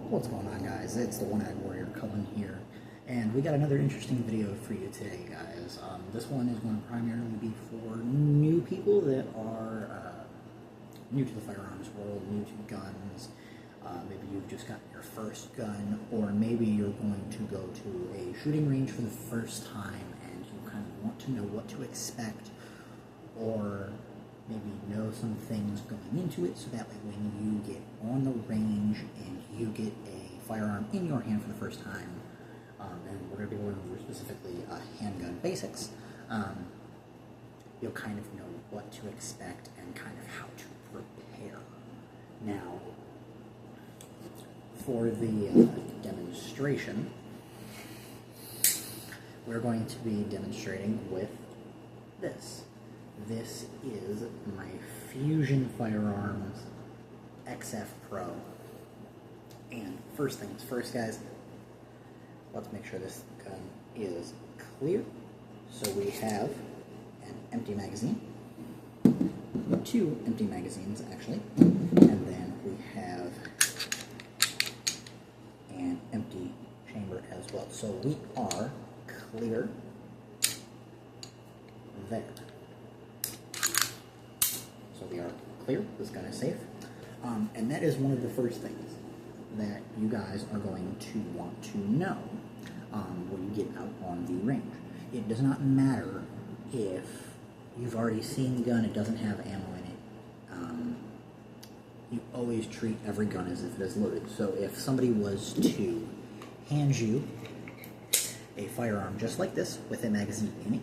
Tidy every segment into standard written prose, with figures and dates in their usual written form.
What's going on, guys? It's the One-Eyed Warrior Cullen here, and we got another interesting video for you today, guys. This one is going to primarily be for new people that are new to the firearms world, new to guns. Maybe you've just got your first gun, or maybe you're going to go to a shooting range for the first time and you kind of want to know what to expect, or maybe know some things going into it, so that way when you get on the range and you get a firearm in your hand for the first time, and we're going to be going over specifically handgun basics, you'll kind of know what to expect and kind of how to prepare. Now, for the demonstration, we're going to be demonstrating with this. This is my Fusion Firearms XF Pro. And first things first, guys, let's make sure this gun is clear. So we have an empty magazine, two empty magazines actually, and then we have an empty chamber as well. So we are clear there. So we are clear, this gun is safe. And that is one of the first things that you guys are going to want to know when you get out on the range. It does not matter if you've already seen the gun, it doesn't have ammo in it. You always treat every gun as if it is loaded. So if somebody was to hand you a firearm just like this with a magazine in it,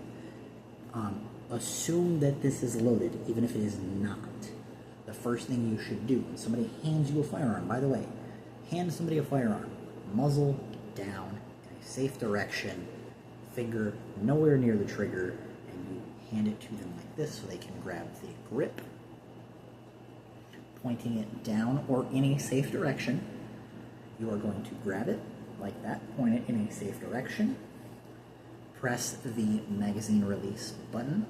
assume that this is loaded, even if it is not. The first thing you should do when somebody hands you a firearm, by the way, hand somebody a firearm, muzzle down in a safe direction, finger nowhere near the trigger, and you hand it to them like this so they can grab the grip, pointing it down or in a safe direction. You are going to grab it like that, point it in a safe direction, press the magazine release button,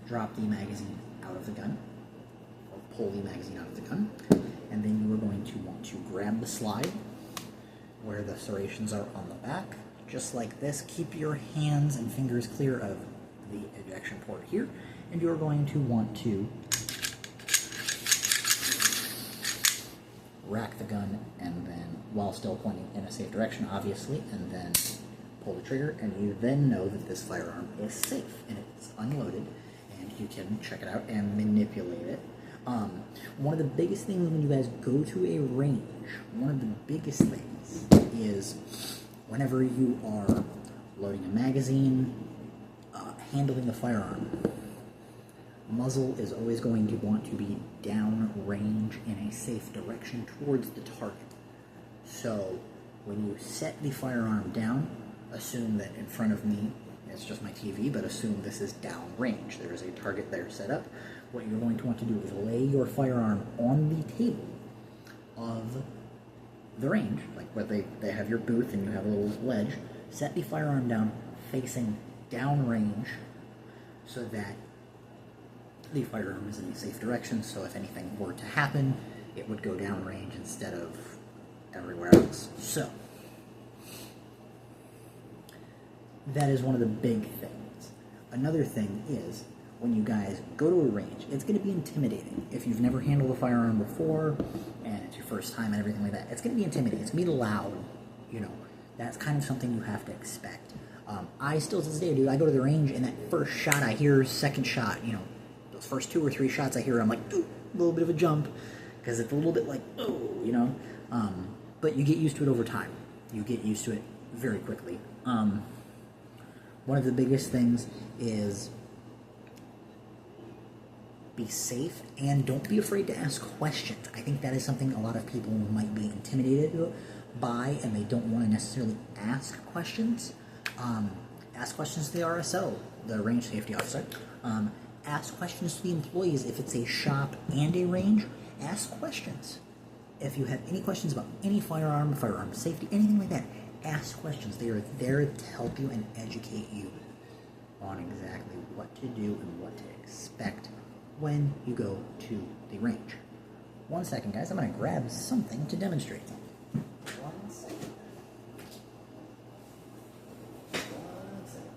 drop the magazine out of the gun, or pull the magazine out of the gun, and then you are going to want to grab the slide where the serrations are on the back, just like this. Keep your hands and fingers clear of the ejection port here, and you are going to want to rack the gun, and then, while still pointing in a safe direction, obviously, and then pull the trigger, and you then know that this firearm is safe and it's unloaded, and you can check it out and manipulate it. One of the biggest things when you guys go to a range, one of the biggest things is whenever you are loading a magazine, handling the firearm, muzzle is always going to want to be down range in a safe direction towards the target. So when you set the firearm down, assume that in front of me, it's just my TV, but assume this is down range. There is a target there set up. What you're going to want to do is lay your firearm on the table of the range, like where they have your booth and you have a little ledge. Set the firearm down facing down range so that the firearm is in a safe direction, so if anything were to happen, it would go down range instead of everywhere else. So that is one of the big things. Another thing is, when you guys go to a range, it's going to be intimidating. If you've never handled a firearm before, and it's your first time and everything like that, it's going to be intimidating. It's going to be loud, you know. That's kind of something you have to expect. I still, to this day, do. I go to the range, and that first shot I hear, second shot, you know, those first 2 or 3 shots I hear, I'm like, ooh, a little bit of a jump, because it's a little bit like, oh, you know. But you get used to it over time. You get used to it very quickly. One of the biggest things is be safe and don't be afraid to ask questions. I think that is something a lot of people might be intimidated by, and they don't want to necessarily ask questions. Ask questions to the RSO, the range safety officer. Ask questions to the employees. If it's a shop and a range, ask questions. If you have any questions about any firearm safety, anything like that, ask questions. They are there to help you and educate you on exactly what to do and what to expect when you go to the range. 1 second, guys. I'm going to grab something to demonstrate. One second. One second.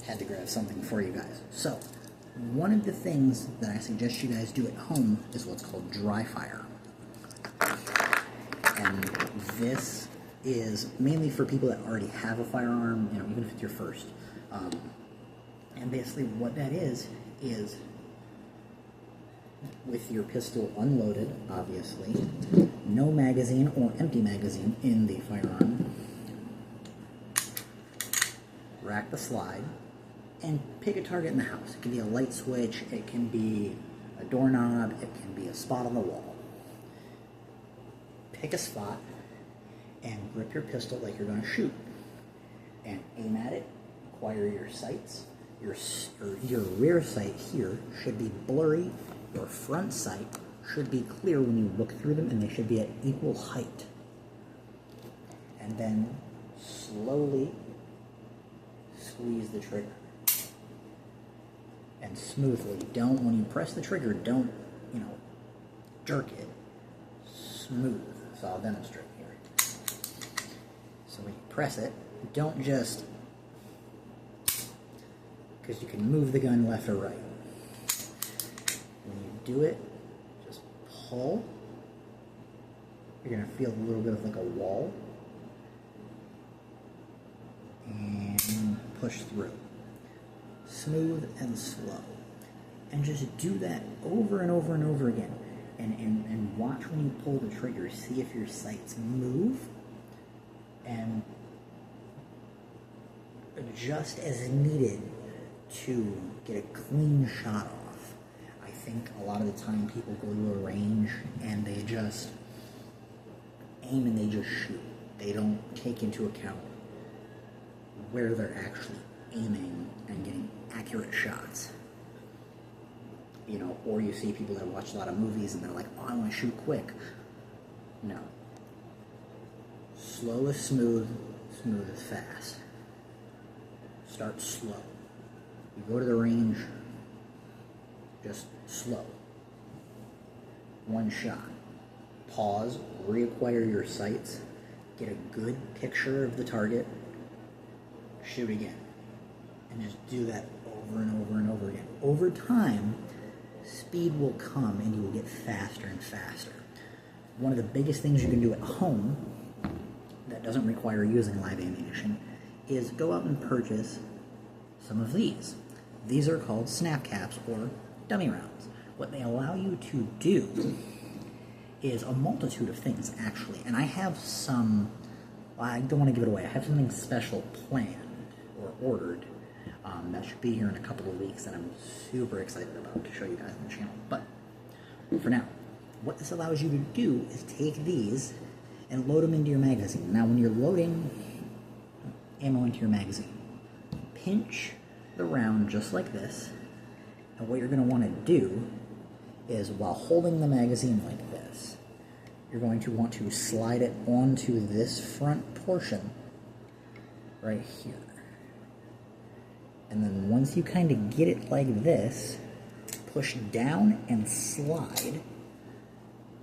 Had to grab something for you guys. So, one of the things that I suggest you guys do at home is what's called dry fire. And this is mainly for people that already have a firearm, you know, even if it's your first. And basically what that is with your pistol unloaded, obviously, no magazine or empty magazine in the firearm, rack the slide, and pick a target in the house. It can be a light switch, it can be a doorknob, it can be a spot on the wall. Pick a spot and grip your pistol like you're going to shoot. And aim at it, acquire your sights. Your rear sight here should be blurry. Your front sight should be clear when you look through them, and they should be at equal height. And then slowly squeeze the trigger. And smoothly. Don't, when you press the trigger, don't, you know, jerk it. Smooth. So I'll demonstrate here. So when you press it, don't just, because you can move the gun left or right. When you do it, just pull. You're going to feel a little bit of like a wall. And push through. Smooth and slow. And just do that over and over and over again. And watch when you pull the trigger. See if your sights move. And adjust as needed to get a clean shot off. I think a lot of the time people go to a range and they just aim and they just shoot. They don't take into account where they're actually aiming and getting accurate shots. You know, or you see people that watch a lot of movies and they're like, oh, I want to shoot quick. No. Slow is smooth, smooth is fast. Start slow. You go to the range, just slow. One shot. Pause, reacquire your sights, get a good picture of the target, shoot again. And just do that over and over and over again. Over time, speed will come and you will get faster and faster. One of the biggest things you can do at home that doesn't require using live ammunition is go out and purchase some of these. These are called snap caps or dummy rounds. What they allow you to do is a multitude of things, actually. And I have some, I don't want to give it away, I have something special planned or ordered that should be here in a couple of weeks that I'm super excited about to show you guys on the channel. But for now, what this allows you to do is take these and load them into your magazine. Now when you're loading ammo into your magazine, pinch the round just like this, and what you're going to want to do is, while holding the magazine like this, you're going to want to slide it onto this front portion right here. And then once you kind of get it like this, push down and slide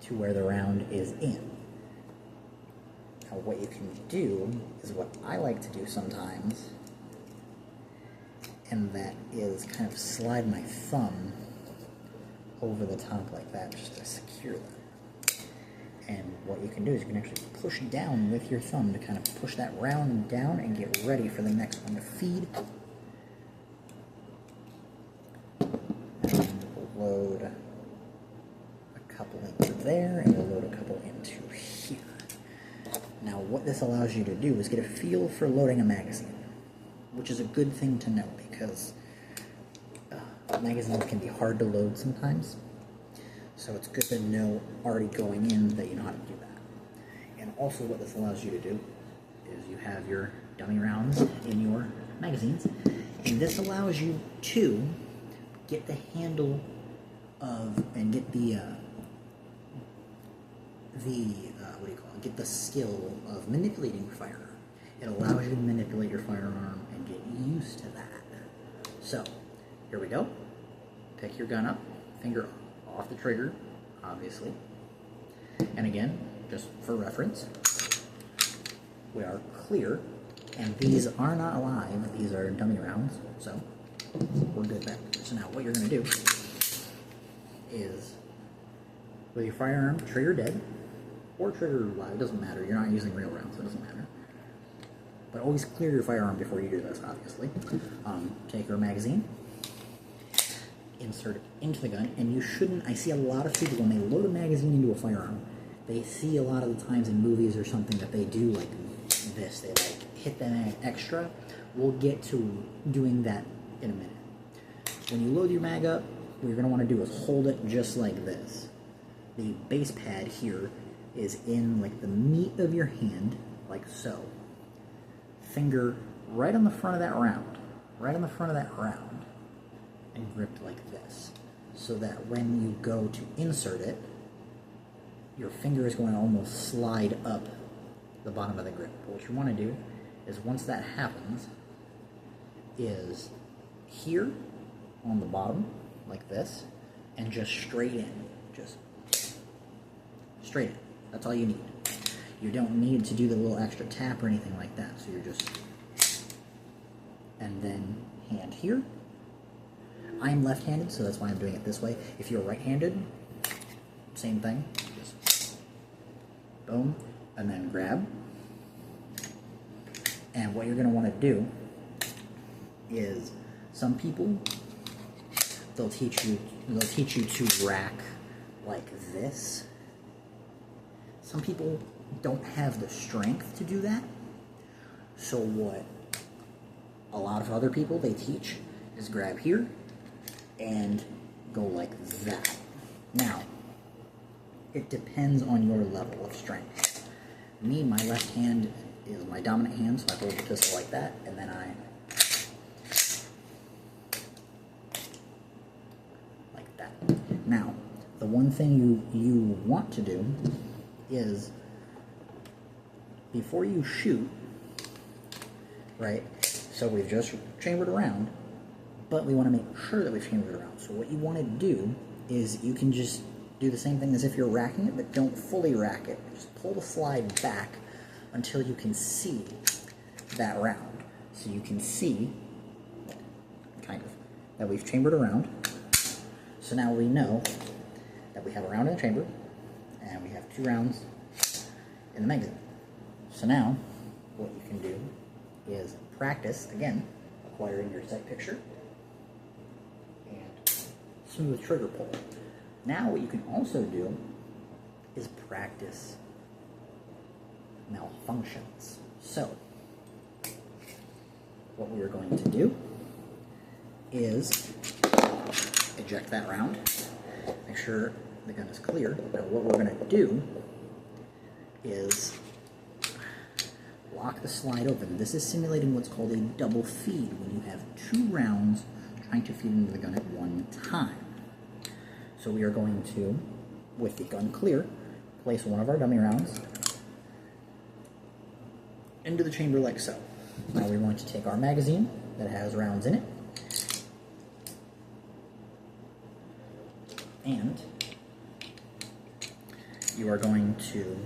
to where the round is in. Now what you can do is what I like to do sometimes, and that is kind of slide my thumb over the top like that just to secure them. And what you can do is you can actually push down with your thumb to kind of push that round down and get ready for the next one to feed. And load a couple into there, and we'll load a couple into here. Now, what this allows you to do is get a feel for loading a magazine, which is a good thing to know because magazines can be hard to load sometimes. So it's good to know already going in that you know how to do that. And also what this allows you to do is you have your dummy rounds in your magazines, and this allows you to get the handle of, and get get the skill of manipulating your firearm. It allows you to manipulate your firearm and get used to that. So, here we go. Pick your gun up, finger off the trigger, obviously. And again, just for reference, we are clear, and these are not live, these are dummy rounds, so we're good there. So now what you're going to do is, with your firearm trigger dead, or trigger live, it doesn't matter, you're not using real rounds, so it doesn't matter. But always clear your firearm before you do this, obviously. Take your magazine, insert it into the gun, and you shouldn't, I see a lot of people when they load a magazine into a firearm, they see a lot of the times in movies or something that they do like this, they like hit that extra. We'll get to doing that in a minute. When you load your mag up, what you're going to want to do is hold it just like this. The base pad here is in like the meat of your hand, like so. Finger right on the front of that round, and gripped like this, so that when you go to insert it, your finger is going to almost slide up the bottom of the grip. But what you want to do is, once that happens, is here on the bottom, like this, and just straight in. Just straight in. That's all you need. You don't need to do the little extra tap or anything like that. So you're just, and then hand here. I'm left-handed, so that's why I'm doing it this way. If you're right-handed, same thing. Just boom, and then grab. And what you're going to want to do is, some people, they'll teach you to rack like this. Some people don't have the strength to do that. So what a lot of other people they teach is grab here and go like that. Now, it depends on your level of strength. Me, my left hand is my dominant hand, so I hold the pistol like that, and then I like that. Now, the one thing you want to do is, before you shoot, right, so we've just chambered around, but we want to make sure that we've chambered around. So what you want to do is, you can just do the same thing as if you're racking it, but don't fully rack it. Just pull the slide back until you can see that round. So you can see, kind of, that we've chambered around. So now we know that we have a round in the chamber, and we have 2 rounds in the magazine. So now, what you can do is practice, again, acquiring your sight picture, and smooth trigger pull. Now what you can also do is practice malfunctions. So, what we are going to do is eject that round, make sure the gun is clear. Now what we're going to do is lock the slide open. This is simulating what's called a double feed, when you have 2 rounds trying to feed into the gun at one time. So we are going to, with the gun clear, place one of our dummy rounds into the chamber like so. Now we're going to take our magazine that has rounds in it, and you are going to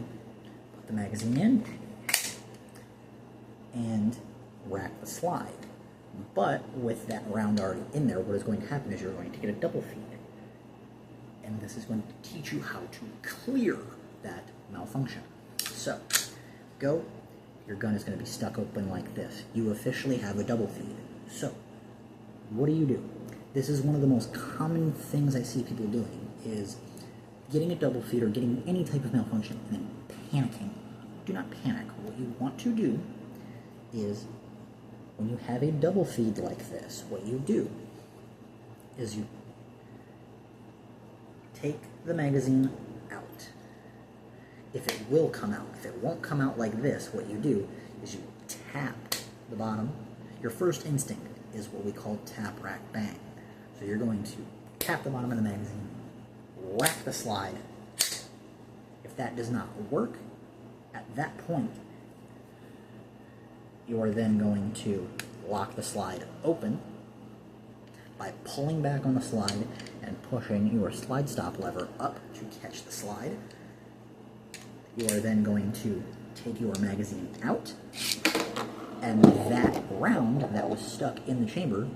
put the magazine in and rack the slide. But with that round already in there, what is going to happen is you're going to get a double feed. And this is going to teach you how to clear that malfunction. So, go, your gun is going to be stuck open like this. You officially have a double feed. So, what do? This is one of the most common things I see people doing, is getting a double feed or getting any type of malfunction and then panicking. Do not panic. What you want to do is, when you have a double feed like this, what you do is you take the magazine out. If it will come out. If it won't come out like this, what you do is you tap the bottom. Your first instinct is what we call tap, rack, bang. So you're going to tap the bottom of the magazine, whack the slide. If that does not work, at that point, you are then going to lock the slide open by pulling back on the slide and pushing your slide stop lever up to catch the slide. You are then going to take your magazine out, and that round that was stuck in the chamber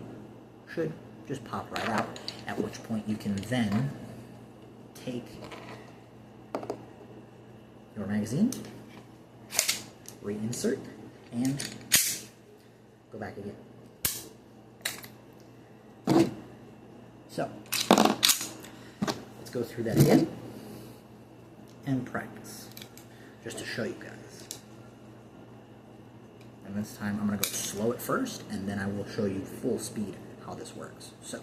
should just pop right out, at which point you can then take your magazine, reinsert, and go back again. So, let's go through that again and practice, just to show you guys. And this time I'm going to go slow at first, and then I will show you full speed how this works. So,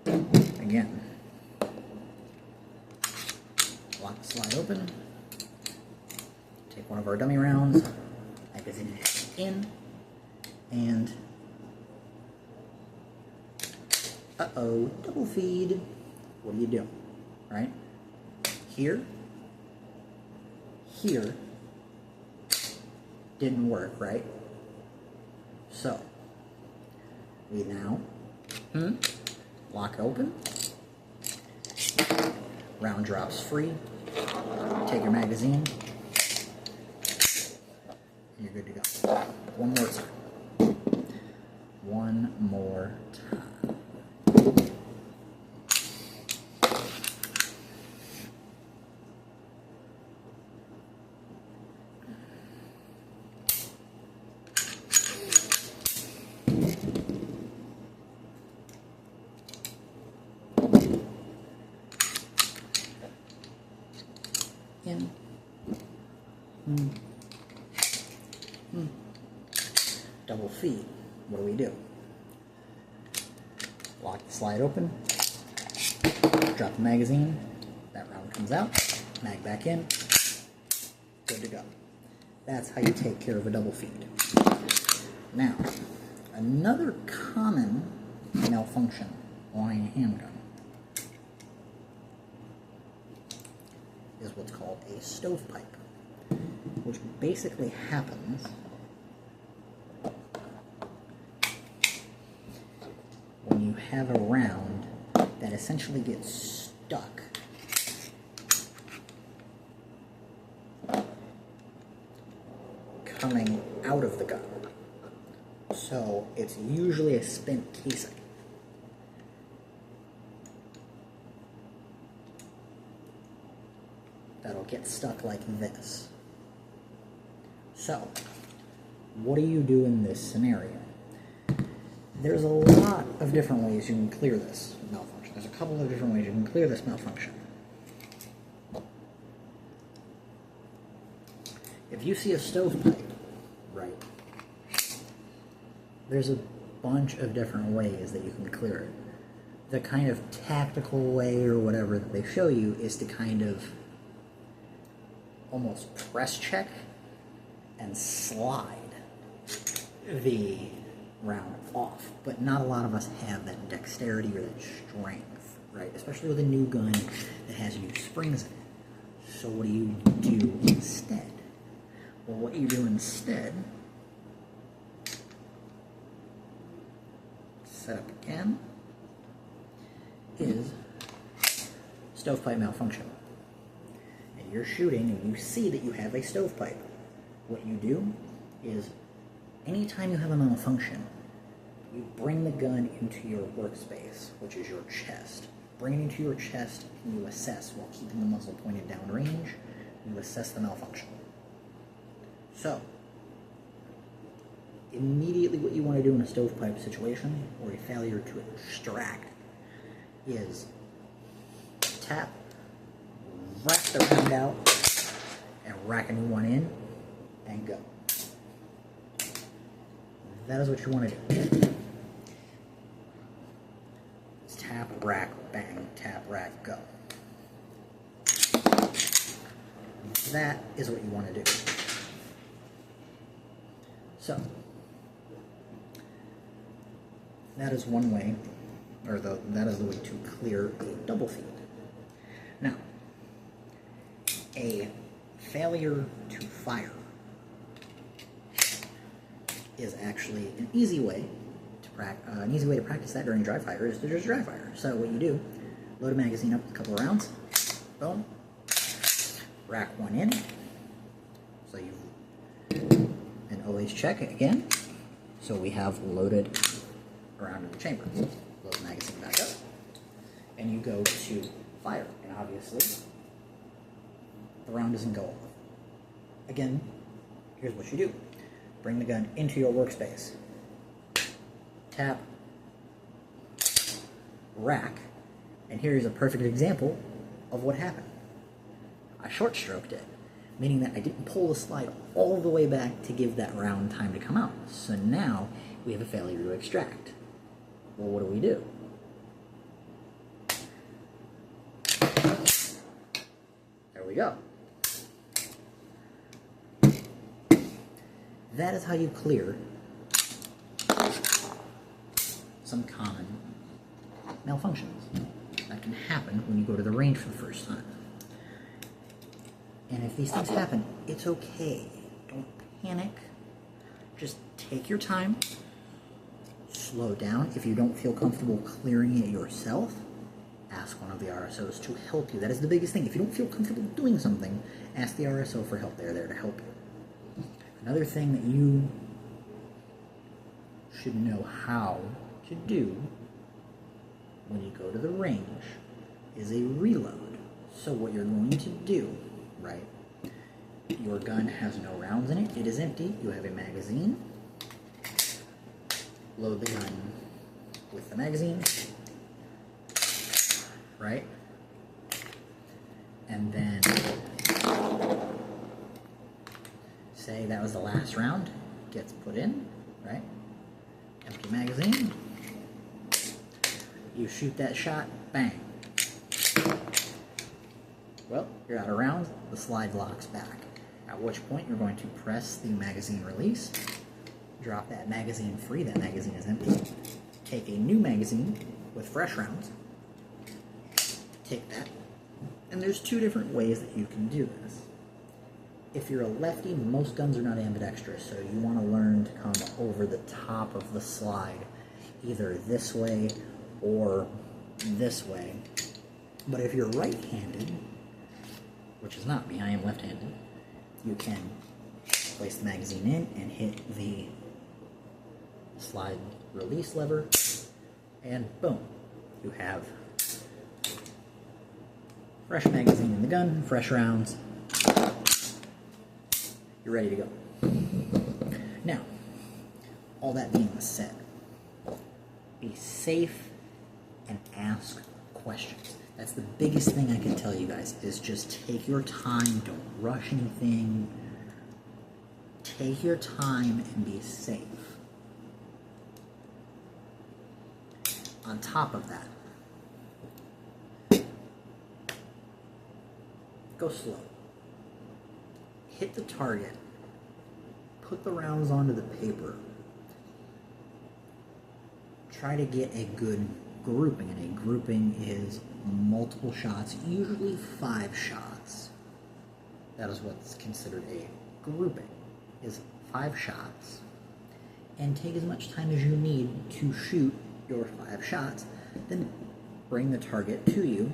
again, lock the slide open, take one of our dummy rounds, magazine in, and uh-oh, double feed. What do you do? Right? Here, didn't work, right? So, we now lock open, round drops free, take your magazine, and you're good to go. One more time. One more time. In. Double feed. What do? Lock the slide open, drop the magazine, that round comes out, mag back in, good to go. That's how you take care of a double feed. Now, another common malfunction on a handgun is what's called a stovepipe, which basically happens when you have a round that essentially gets stuck coming out of the gun. So it's usually a spent casing. That'll get stuck like this. So, what do you do in this scenario? There's a lot of different ways you can clear this malfunction. There's a couple of different ways you can clear this malfunction. If you see a stovepipe, right, there's a bunch of different ways that you can clear it. The kind of tactical way or whatever that they show you is to kind of almost press check and slide the round off, but not a lot of us have that dexterity or that strength, right? Especially with a new gun that has new springs in it. So what do you do instead? Well, what you do instead, set up again, is stovepipe malfunction. And you're shooting and you see that you have a stovepipe. What you do is, anytime you have a malfunction, you bring the gun into your workspace, which is your chest. Bring it into your chest and you assess, while keeping the muzzle pointed downrange, you assess the malfunction. So, immediately what you want to do in a stovepipe situation, or a failure to extract, is tap rack the round out, and rack a new one in, and go. That is what you want to do. It's tap, rack, bang, tap, rack, go. That is what you want to do. So, that is one way, or that is the way to clear a double feed. Now, a failure to fire is actually an easy way to practice that during dry fire is to just dry fire. So what you do, load a magazine up with a couple of rounds, boom, rack one in. So and always check it again. So we have loaded around in the chamber. Load the magazine back up, and you go to fire, and obviously the round doesn't go off. Again, here's what you do. Bring the gun into your workspace. Tap, rack, and here's a perfect example of what happened. I short-stroked it, meaning that I didn't pull the slide all the way back to give that round time to come out. So now we have a failure to extract. Well, what do? There we go. That is how you clear some common malfunctions that can happen when you go to the range for the first time. And if these things happen, it's okay. Don't panic. Just take your time. Slow down. If you don't feel comfortable clearing it yourself, ask one of the RSOs to help you. That is the biggest thing. If you don't feel comfortable doing something, ask the RSO for help. They're there to help you. Another thing that you should know how to do when you go to the range is a reload. So what you're going to do, right? Your gun has no rounds in it. It is empty. You have a magazine. Load the gun with the magazine, right? And then say that was the last round, gets put in, right? Empty magazine. You shoot that shot, bang. Well, you're out of rounds, the slide locks back. At which point you're going to press the magazine release, drop that magazine free, that magazine is empty. Take a new magazine with fresh rounds, take that, and there's two different ways that you can do this. If you're a lefty, most guns are not ambidextrous, so you want to learn to come over the top of the slide, either this way or this way. But if you're right-handed, which is not me, I am left-handed, you can place the magazine in and hit the slide release lever, and boom, you have fresh magazine in the gun, fresh rounds, you're ready to go. Now, all that being said, be safe and ask questions. That's the biggest thing I can tell you guys, is just take your time, don't rush anything. Take your time and be safe. On top of that, go slow. Hit the target. Put the rounds onto the paper. Try to get a good grouping, and a grouping is multiple shots, usually 5 shots. That is what's considered a grouping, is 5 shots. And take as much time as you need to shoot your 5 shots, then bring the target to you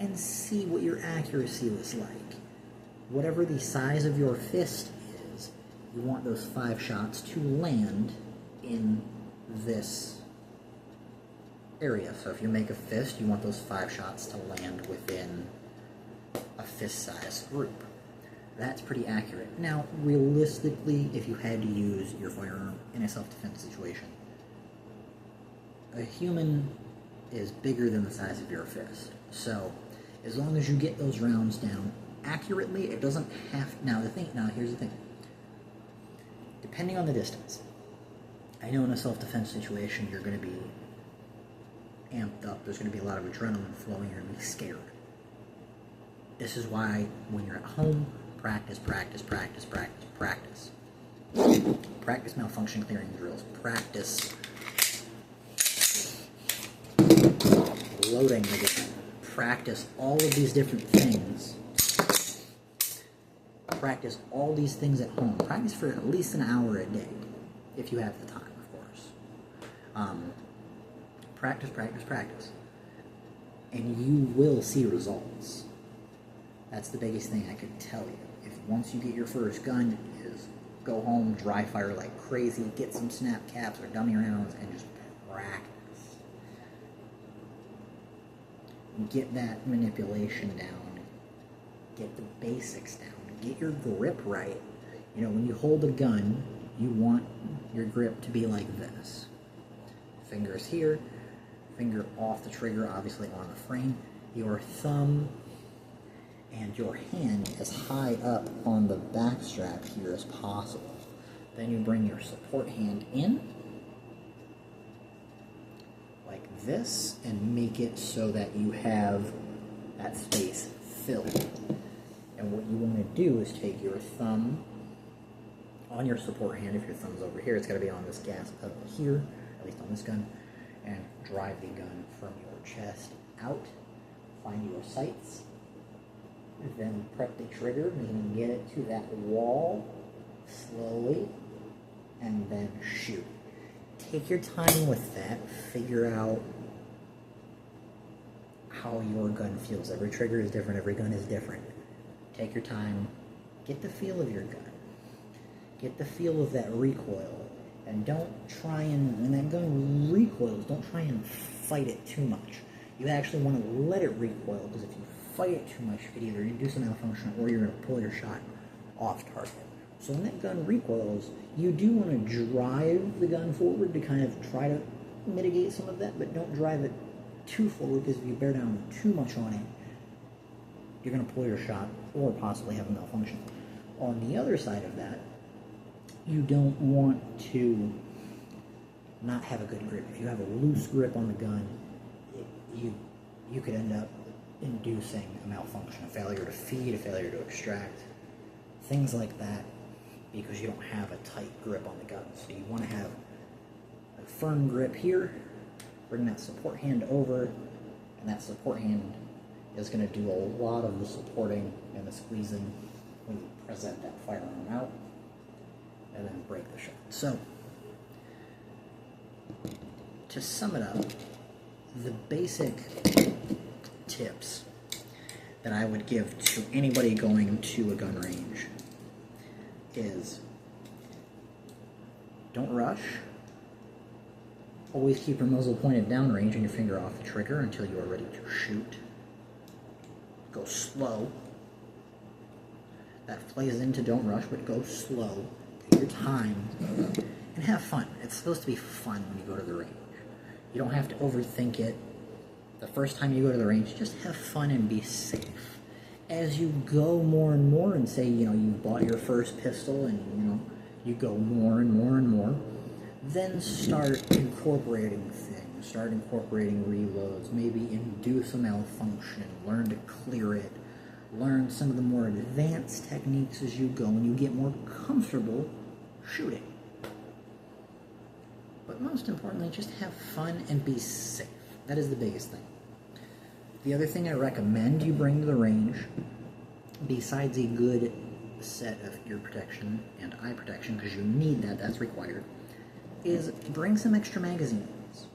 and see what your accuracy is like. Whatever the size of your fist is, you want those 5 shots to land in this area. So if you make a fist, you want those 5 shots to land within a fist-sized group. That's pretty accurate. Now, realistically, if you had to use your firearm in a self-defense situation, a human is bigger than the size of your fist. So As long as you get those rounds down accurately, it doesn't have... Now, here's the thing. Depending on the distance, I know in a self-defense situation, you're going to be amped up. There's going to be a lot of adrenaline flowing. You're going to be scared. This is why, when you're at home, practice, practice, practice, practice, practice. Practice malfunction clearing drills. Practice loading the gun. Practice all of these different things. Practice all these things at home. Practice for at least an hour a day, if you have the time, of course. Practice, practice, practice. And you will see results. That's the biggest thing I could tell you. If once you get your first gun, is go home, dry fire like crazy, get some snap caps or dummy rounds, and just practice. Get that manipulation down. Get the basics down. Get your grip right. You know, when you hold a gun, you want your grip to be like this. Fingers here, finger off the trigger, obviously on the frame. Your thumb and your hand as high up on the back strap here as possible. Then you bring your support hand in, like this, and make it so that you have that space filled. And what you want to do is take your thumb on your support hand. If your thumb's over here, it's got to be on this gas pedal here, at least on this gun, and drive the gun from your chest out. Find your sights, then prep the trigger, meaning get it to that wall slowly, and then shoot. Take your time with that. Figure out how your gun feels. Every trigger is different. Every gun is different. Take your time. Get the feel of your gun. Get the feel of that recoil. And don't try and, when that gun recoils, don't try and fight it too much. You actually want to let it recoil, because if you fight it too much, you could either induce a malfunction or you're going to pull your shot off target. So when that gun recoils, you do want to drive the gun forward to kind of try to mitigate some of that, but don't drive it too forward, because if you bear down too much on it, you're going to pull your shot or possibly have a malfunction. On the other side of that, you don't want to not have a good grip. If you have a loose grip on the gun, you could end up inducing a malfunction, a failure to feed, a failure to extract, things like that, because you don't have a tight grip on the gun. So you want to have a firm grip here, bring that support hand over, and that support hand is going to do a lot of the supporting and the squeezing when you present that firearm out, and then break the shot. So, to sum it up, the basic tips that I would give to anybody going to a gun range is, don't rush. Always keep your muzzle pointed downrange and your finger off the trigger until you are ready to shoot. Go slow. That plays into don't rush, but go slow. Take your time and have fun. It's supposed to be fun when you go to the range. You don't have to overthink it. The first time you go to the range, just have fun and be safe. As you go more and more, and say, you bought your first pistol, and, you go more and more and more, then start incorporating things. Start incorporating reloads. Maybe induce a malfunction. Learn to clear it. Learn some of the more advanced techniques as you go, and you get more comfortable shooting. But most importantly, just have fun and be safe. That is the biggest thing. The other thing I recommend you bring to the range, besides a good set of ear protection and eye protection, because you need that, that's required, is bring some extra magazines.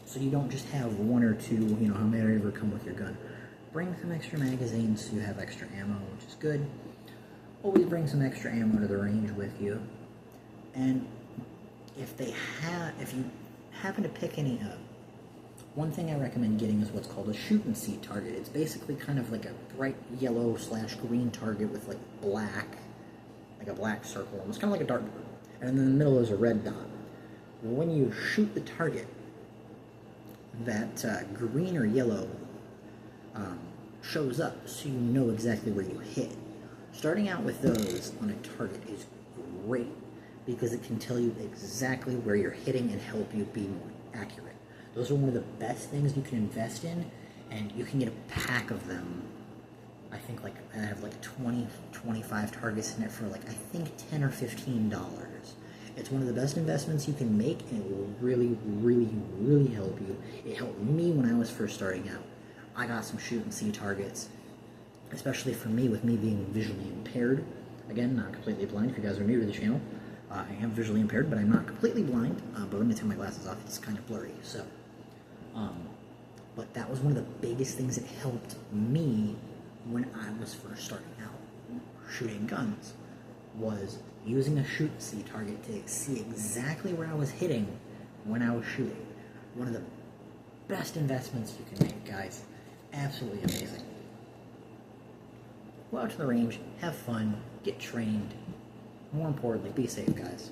So you don't just have one or two, how many ever come with your gun. Bring some extra magazines so you have extra ammo, which is good. Always bring some extra ammo to the range with you. And if you happen to pick any up, one thing I recommend getting is what's called a shoot and see target. It's basically kind of like a bright yellow/green target with like a black circle. It's kind of like a dartboard. And in the middle is a red dot. When you shoot the target, that green or yellow shows up so you know exactly where you hit. Starting out with those on a target is great because it can tell you exactly where you're hitting and help you be more accurate. Those are one of the best things you can invest in, and you can get a pack of them. I think like I have like 20, 25 targets in it for like I think $10 or $15. It's one of the best investments you can make, and it will really, really, really help you. It helped me when I was first starting out. I got some shoot and see targets, especially for me with me being visually impaired. Again, not completely blind. If you guys are new to the channel, I am visually impaired, but I'm not completely blind. But let me take my glasses off. It's kind of blurry. So, but that was one of the biggest things that helped me when I was first starting out shooting guns, was using a shoot and see target to see exactly where I was hitting when I was shooting. One of the best investments you can make, guys. Absolutely amazing. Go out to the range, have fun, get trained. More importantly, be safe, guys.